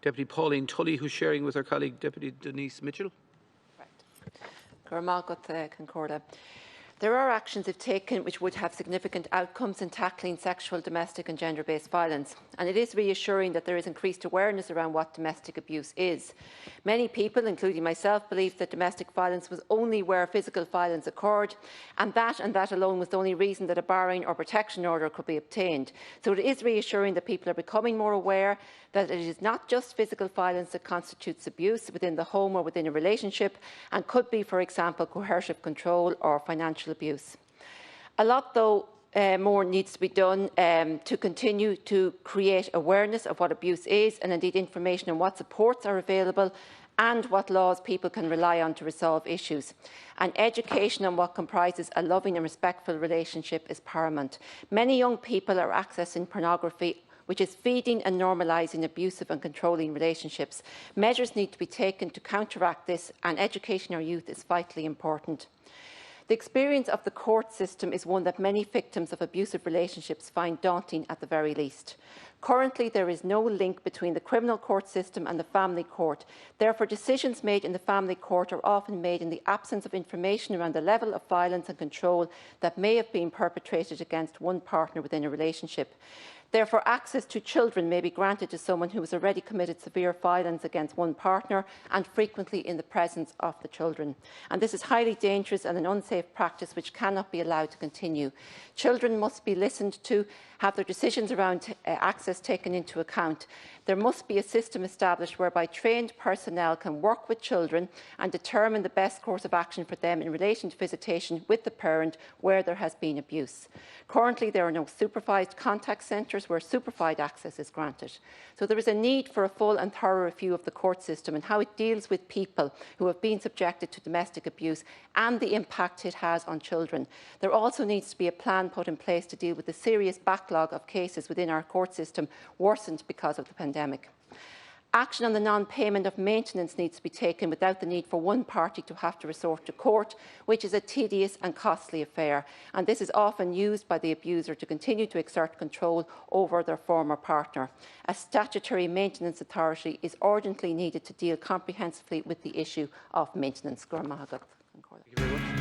Deputy Pauline Tully, who's sharing with her colleague Deputy Denise Mitchell. Right. There are actions if taken which would have significant outcomes in tackling sexual, domestic and gender-based violence, and it is reassuring that there is increased awareness around what domestic abuse is. Many people, including myself, believe that domestic violence was only where physical violence occurred, and that alone was the only reason that a barring or protection order could be obtained. So it is reassuring that people are becoming more aware that it is not just physical violence that constitutes abuse within the home or within a relationship, and could be, for example, coercive control or financial abuse. A lot, though, more needs to be done to continue to create awareness of what abuse is, and indeed information on what supports are available and what laws people can rely on to resolve issues. And education on what comprises a loving and respectful relationship is paramount. Many young people are accessing pornography, which is feeding and normalising abusive and controlling relationships. Measures need to be taken to counteract this, and education our youth is vitally important. The experience of the court system is one that many victims of abusive relationships find daunting at the very least. Currently, there is no link between the criminal court system and the family court. Therefore, decisions made in the family court are often made in the absence of information around the level of violence and control that may have been perpetrated against one partner within a relationship. Therefore, access to children may be granted to someone who has already committed severe violence against one partner, and frequently in the presence of the children. And this is highly dangerous and an unsafe practice which cannot be allowed to continue. Children must be listened to, have their decisions around access taken into account. There must be a system established whereby trained personnel can work with children and determine the best course of action for them in relation to visitation with the parent where there has been abuse. Currently, there are no supervised contact centres where supervised access is granted. So there is a need for a full and thorough review of the court system and how it deals with people who have been subjected to domestic abuse and the impact it has on children. There also needs to be a plan put in place to deal with the serious backlog of cases within our court system worsened because of the pandemic. Action on the non-payment of maintenance needs to be taken without the need for one party to have to resort to court, which is a tedious and costly affair. And this is often used by the abuser to continue to exert control over their former partner. A statutory maintenance authority is urgently needed to deal comprehensively with the issue of maintenance. Thank you very much.